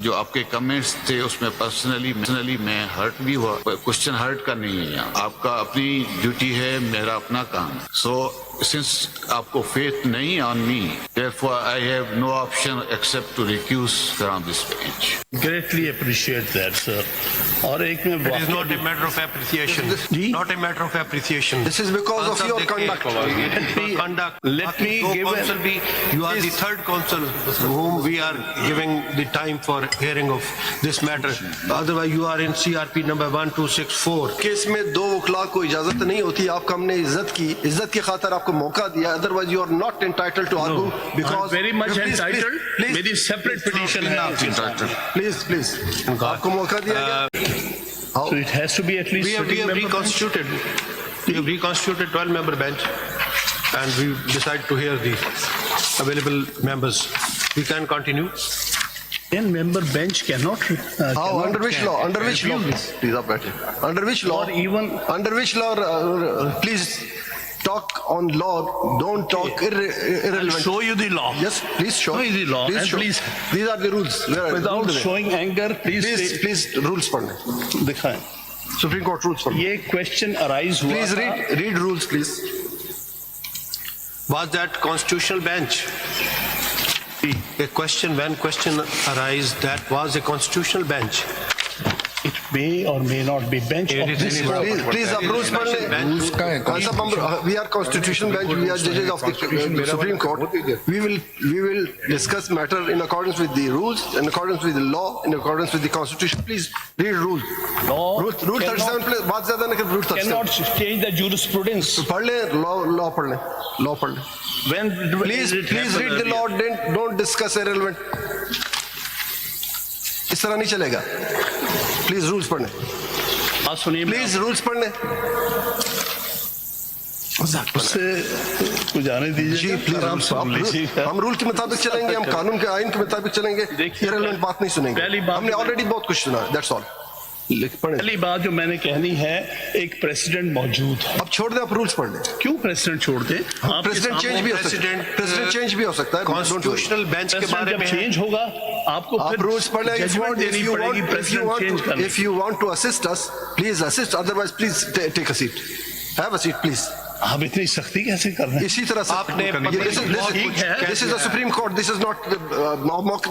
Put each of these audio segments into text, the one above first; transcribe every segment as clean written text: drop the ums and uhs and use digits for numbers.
जो आपके कमेंट्स थे उसमें पर्सनली मैं हर्ट भी हुआ। क्वेश्चन हर्ट का नहीं है, आपका अपनी ड्यूटी है, मेरा अपना काम। सो सिंस आपको फेथ नहीं on me, therefore I have no option except to recuse from this bench. Greatly appreciate that, sir. और एक में It is not a matter of appreciation. Not a matter of appreciation. This is because of your conduct. Let me give you are the third counsel whom we are giving the time for hearing of this matter. Otherwise, you are in CRP number 1264. Case में दो वकला को इजाजत नहीं होती। आपको हमने इज्जत की खातर आपको मौका दिया। Otherwise, you are not entitled to argue because very much entitled. मेरी separate petition है आपके साथ। Please, आपको मौका दिया गया। So it has to be at least. We have reconstituted. We have reconstituted 12-member bench, and we decide to hear the available members. We can continue. 10-member bench cannot. Under which law? Under which law? Please, आप बैठे। Under which law? Or even. Under which law? Please talk on law. Don't talk irrelevant. I'll show you the law. Yes, please show. Show you the law. And please. These are the rules. Without showing anger, Please rules पढ़ने। दिखाएं। Supreme Court rules पढ़ने। ये question arise हुआ। Please read rules, please. Was that constitutional bench? A question, when question arise, that was a constitutional bench. It may or may not be bench of this court. Please आप rules पढ़ लें। We are constitutional bench. We are judges of the Supreme Court. We will discuss matter in accordance with the rules, in accordance with the law, in accordance with the Constitution. Please read rule. Rule 37 plus बात ज़्यादा नहीं कर rule 37. Cannot change the jurisprudence. पढ़ लें law पढ़ लें law पढ़ लें. When Please read the law. Don't discuss irrelevant. इस तरह नहीं चलेगा। प्लीज रूल्स पढ़ने। हाँ सुनिए। प्लीज रूल्स पढ़ने। उससे जाने दीजिए जी प्लीज हम रूल के मुताबिक चलेंगे, हम कानून के आइन के मुताबिक चलेंगे। इररिलेवेंट बात नहीं सुनेंगे। हमने ऑलरेडी बहुत कुछ सुना। That's all. पहली बात जो मैंने कहनी है, एक प्रेसिडेंट मौजूद है। अब छोड़ दे, आप रूल्स पढ़ लें। क्यों प्रेसिडेंट छोड़ दे? प्रेसिडेंट चेंज भी हो सकता है। प्रेसिडेंट चेंज भी हो सकता है। कॉन्स्टिट्यूशनल बेंच के बारे में चेंज होगा, आपको आप रूल्स पढ़ लें। जजमेंट देनी पड़ेगी प्रेसिडेंट चेंज करने। If you want to assist us, please assist. Otherwise, please take a seat. Have a seat, please. आप इतनी सख्ती कैसे कर रहे हैं? इसी तरह से आपने This is the Supreme Court. This is not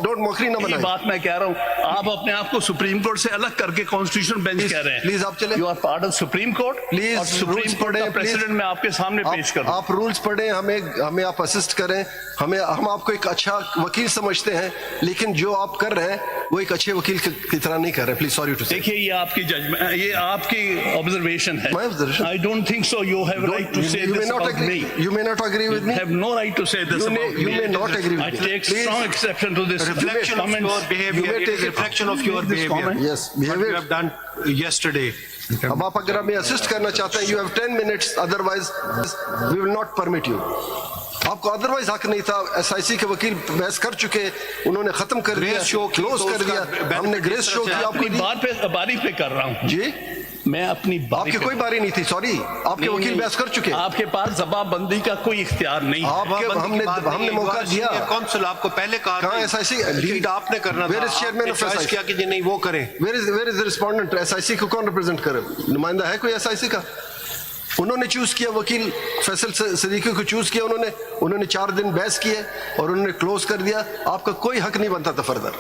don't mockery ना बनाएं। बात मैं कह रहा हूँ, आप अपने आप को सुप्रीम कोर्ट से अलग करके कॉन्स्टिट्यूशनल बेंच कह रहे हैं। प्लीज आप चले। You are part of Supreme Court. Please और सुप्रीम कोर्ट का प्रेसिडेंट मैं आपके सामने पेश कर रहा हूं। आप रूल्स पढ़ें, हमें आप असिस्ट करें। हम आपको एक अच्छा वकील समझते हैं, लेकिन जो आप कर रहे हैं वो एक अच्छे वकील की तरह नहीं कर रहे। प्लीज सॉरी टू से। देखिए ये आपकी जजमेंट, ये आपकी ऑब्जर्वेशन है। My observation. I don't think so. You have a right to say this about me. You may not agree with me. You have no right to say this about me. You may not agree with I me. take strong exception to this. reflection of your behavior. It is a reflection of your behavior. Yes, What behavior. you have done yesterday. अब आप अगर हमें assist करना चाहते हैं, you have 10 minutes. Otherwise, we will not permit you. आपको otherwise हक नहीं था। SIC के वकील बहस कर चुके, उन्होंने खत्म कर दिया, क्लोज कर दिया। हमने ग्रेस शो किया। अपनी बारी पे कर रहा हूँ जी। मैं अपनी बारी आपकी कोई बारी नहीं थी। सॉरी, आपके वकील बहस कर चुके। आपके पास जवाबबंदी का कोई इख्तियार नहीं। हमने मौका दिया। काउंसिल आपको पहले कहा कहाँ SIC लीड आपने करना था। चेयरमैन ऑफ SIC किया कि नहीं वो करें। Where is the respondent? SIC को कौन रिप्रेजेंट करे? नुमाइंदा है कोई SIC का? उन्होंने चूज किया, वकील फैसल सदीकी को चूज किया उन्होंने 4 दिन बहस किए और उन्होंने क्लोज कर दिया। आपका कोई हक नहीं बनता था फर्दर।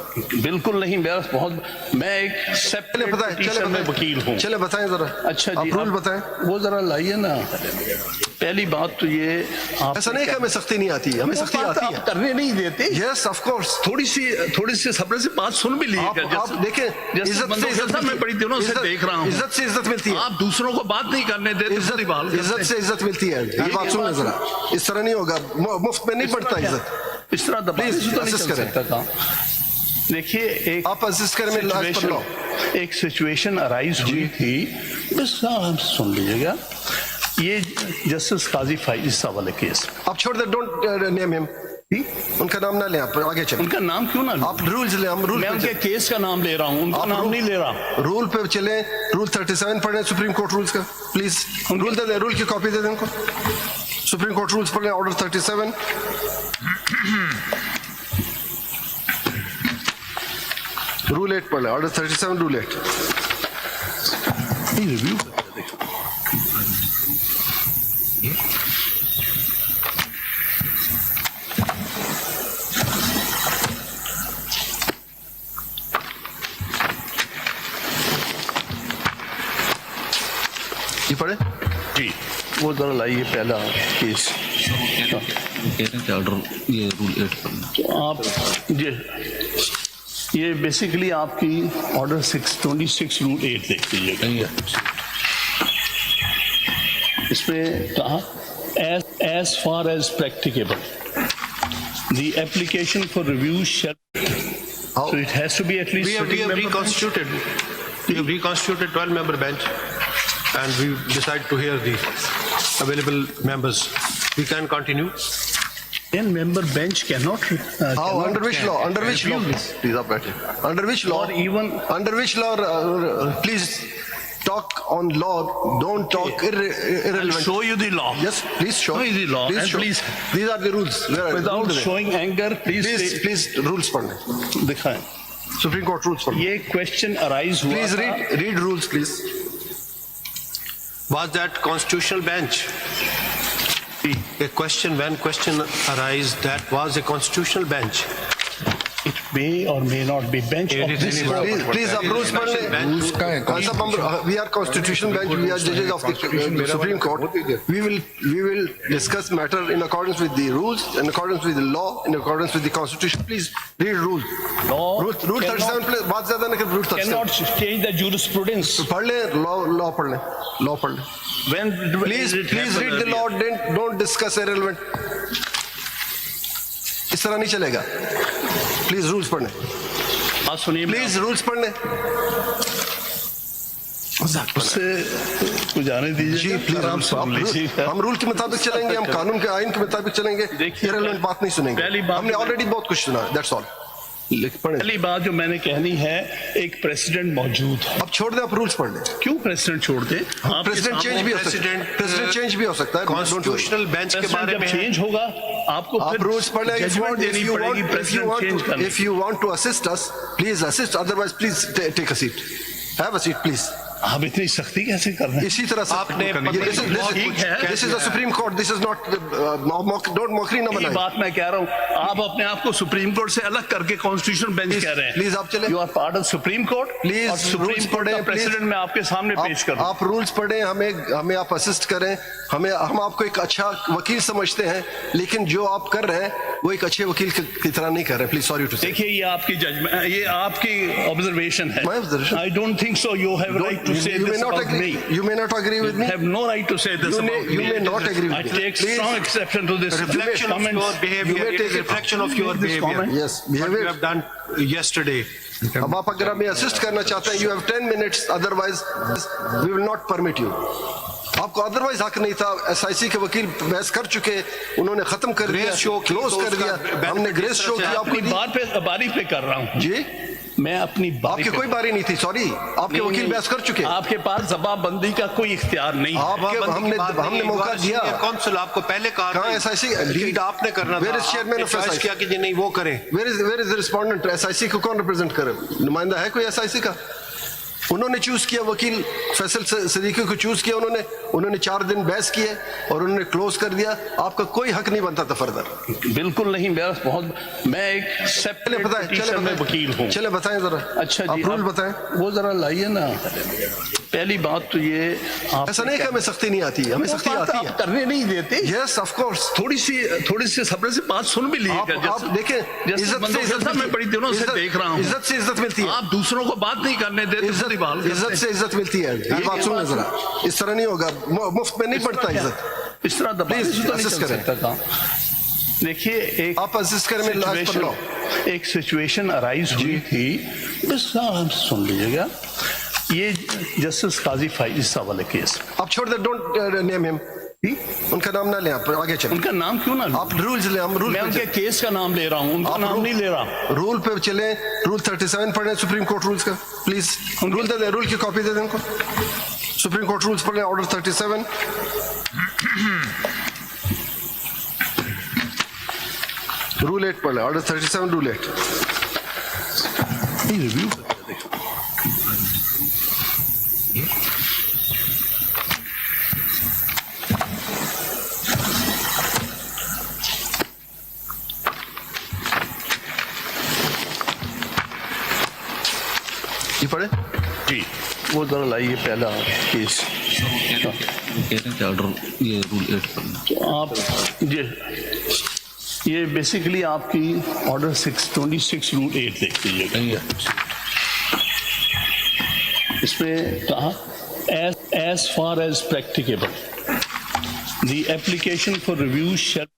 बिल्कुल नहीं। मैं एक सेपरेट पिटीशन में वकील हूँ। चले बताएं जरा। अच्छा जी, रूल बताएं। वो जरा लाइए ना। पहली बात तो ये, ऐसा नहीं कि हमें सख्ती नहीं आती, हमें सख्ती आती है। करने नहीं देते। Yes of course. थोड़ी सी सब्र से बात सुन भी लीजिएगा। आप देखें, इज्जत से इज्जत, मैं बड़ी दिनों से देख रहा हूँ। इज्जत से इज्जत मिलती है। आप दूसरों को बात नहीं करने देते। इज्जत से इज्जत मिलती है। ये बात सुनो जरा। इस तरह नहीं होगा, मुफ्त में नहीं पड़ता इज्जत। इस तरह देखिए, एक सिचुएशन अराइज हुई थी, बस सुन लीजिएगा। ये जस्टिस काजी फाइज वाले केस। आप छोड़ दे, डोंट नेम हिम। उनका नाम ना ले, आप आगे चले। उनका नाम क्यों ना? आप रूल्स ले। हम रूल, मैं उनके केस का नाम ले रहा हूँ, उनका नाम नहीं ले रहा। रूल पे चले। रूल 37 पढ़े सुप्रीम कोर्ट रूल्स का। प्लीज रूल दे, रूल की कॉपी दे दें उनको। सुप्रीम कोर्ट रूल्स पढ़े, ऑर्डर 37। रूल 8 पढ़ ले, ऑर्डर 37 रूल 8। रिव्यू ये पढ़े जी, वो जरा लाइए पहला केस। कह रहे हैं कि ऑर्डर ये रूल 8 पर तो आप ये बेसिकली आपकी ऑर्डर 626 रूल 8 देख लीजिएगा। इसमें कहा as far as practicable the application for review shall, so it has to be at least We have sitting member bench. reconstituted 12-member bench, and we decide to hear the available members. We can continue. 10-member bench cannot How, cannot under which law? Under which law? Please आप बैठे। Under which law? or even Under which law? Please talk on law. Don't talk I'll irrelevant. show you the law. Yes, please show. Show you the law, and show. please- These are the rules. Where are Without rules? showing anger, please Please rules पढ़ने। दिखाएं। Supreme Court rules पढ़ने। ये question arise हुआ Please था। read rules, please. Was that constitutional bench? A question, when question arise, that was a constitutional bench. It may or may not be bench of this court. Please आप rules पढ़ लें। कौन सा we are constitutional bench. We are judges of the Supreme Court. We will discuss matter in accordance with the rules, in accordance with the law, in accordance with the Constitution. Please read rule. Law Rule 37 please बात ज़्यादा न कर rule 37 cannot change the jurisprudence. पढ़ ले law पढ़ ले law पढ़ ले When please read the law, don't discuss irrelevant. इस तरह नहीं चलेगा। Please rules पढ़ ले बात सुनिए please rules पढ़ ले उससे कुछ जाने जी दीजिए प्लीज आराम से सुन लीजिएगा। हम रूल के मुताबिक चलेंगे, हम कानून के आइन के मुताबिक चलेंगे। देखिए, irrelevant बात नहीं सुनेंगे। पहली बात हमने ऑलरेडी बहुत कुछ सुना, दैट्स ऑल। पढ़े पहली बात जो मैंने कहनी है, एक प्रेसिडेंट मौजूद है। अब छोड़ दे, आप रूल्स पढ़ ले। क्यों प्रेसिडेंट छोड़ दे? प्रेसिडेंट चेंज भी हो सकता है, प्रेसिडेंट चेंज भी हो सकता है। Constitutional bench के बारे जब में चेंज होगा आपको आप फिर रूल्स पढ़ ले। जजमेंट देनी पड़ेगी प्रेसिडेंट चेंज करने। If you want to assist us, please assist. Otherwise, please take a seat. Have a seat, please. आप इतनी सख्ती कैसे कर रहे हैं? इसी तरह से आपने this is the Supreme Court. This is not don't mockery ना ये बनाए। बात मैं कह रहा हूँ, आप अपने आप को सुप्रीम कोर्ट से अलग करके कॉन्स्टिट्यूशन बेंच कह रहे हैं। प्लीज आप चले। You are part of Supreme Court. Please, और सुप्रीम rules कोर्ट का पढ़ें, प्रेसिडेंट please। मैं आपके सामने पेश कर रहा हूँ। आप रूल्स पढ़ें, हमें आप असिस्ट करें। हम आपको एक अच्छा वकील समझते हैं, लेकिन जो आप कर रहे हैं वो एक अच्छे वकील की तरह नहीं कर रहे। प्लीज सॉरी टू से। देखिए ये आपकी जजमेंट, ये आपकी ऑब्जर्वेशन है। My observation? I don't think so you have right to say You may this not about agree. Me. You may not agree with me. You have no right to say this You may- about you me. may not agree with I me. take Please. strong exception to this. Reflection of comments. your behavior. You may It is take a it. reflection of your This behavior. comment. Yes, What you behavior. have done yesterday. अब आप अगर हमें assist करना चाहते हैं, you have 10 minutes. Otherwise, we will not permit you. आपको otherwise हक नहीं था। SIC के वकील बहस कर चुके, उन्होंने खत्म कर दिया, Grace show की, क्लोज तो कर दिया। उसका हमने benefit ग्रेस इस शो तरह से किया अपनी आपको। बारी पे कर रहा हूँ जी मैं अपनी बारी आपकी पे कोई बारी नहीं थी, सॉरी। आपके वकील बहस कर चुके। आपके पास जवाबबंदी का कोई इख्तियार नहीं है। हमने मौका दिया। काउंसिल आपको पहले कहा कहाँ SIC लीड आपने करना था। Where is chairman of आपने choice SIC? किया कि जी नहीं वो करें। Where is the respondent? SIC को कौन रिप्रेजेंट करे? नुमाइंदा है कोई SIC का? उन्होंने चूज किया, वकील फैसल सदीकी को चूज किया उन्होंने 4 दिन बहस किए और उन्होंने क्लोज कर दिया। आपका कोई हक नहीं बनता था फर्दर। बिल्कुल नहीं, मेरा बहुत, मैं एक सेपरेट पिटीशन में वकील हूँ। चले बताएं जरा। अच्छा आप जी, रूल बताएं। वो जरा लाइए ना। पहली बात तो ये आप ऐसा नहीं कि हमें सख्ती नहीं आती, हमें सख्ती आती है। आप करने नहीं देते। Yes of course. थोड़ी सी सब्र से बात सुन भी लीजिएगा। आप देखें, इज्जत से इज्जत, मैं बड़ी दिनों से देख रहा हूँ। इज्जत से इज्जत मिलती है। आप दूसरों को बात नहीं करने देते। इज्जत से इज्जत मिलती है। ये बात सुनना जरा, इस तरह नहीं होगा, मुफ्त में नहीं बढ़ता इज्जत। इस तरह दबाने से तो नहीं चल सकता काम। देखिए एक आप असिस्ट करें, मैं लास्ट पर लाओ। एक सिचुएशन अराइज हुई थी, बस आराम से सुन लीजिएगा। ये जस्टिस काजी फाइज वाले केस, आप छोड़ दे, डोंट नेम हिम। उनका नाम ना ले, आप आगे चले। उनका नाम क्यों ना लूं? आप रूल्स ले, हम रूल मैं उनके केस का नाम ले रहा हूँ, उनका नाम नहीं ले रहा। रूल पे चले, रूल 37 पढ़े सुप्रीम कोर्ट रूल्स का। Please rule they they, rule की कॉपी दे दे उनको। सुप्रीम कोर्ट रूल्स पढ़े, ऑर्डर 37। रूल 8 पढ़े, ऑर्डर 37 रूल 8। नहीं रिव्यू करके देखो। ये पढ़े? जी वो जरा लाइए पहला केस। कह रहे हैं कि ऑर्डर ये रूल 8 करना। तो आप ये बेसिकली आपकी ऑर्डर 626 रूल 8 देख लीजिएगा। इसमें कहा as far as practicable the application for review shall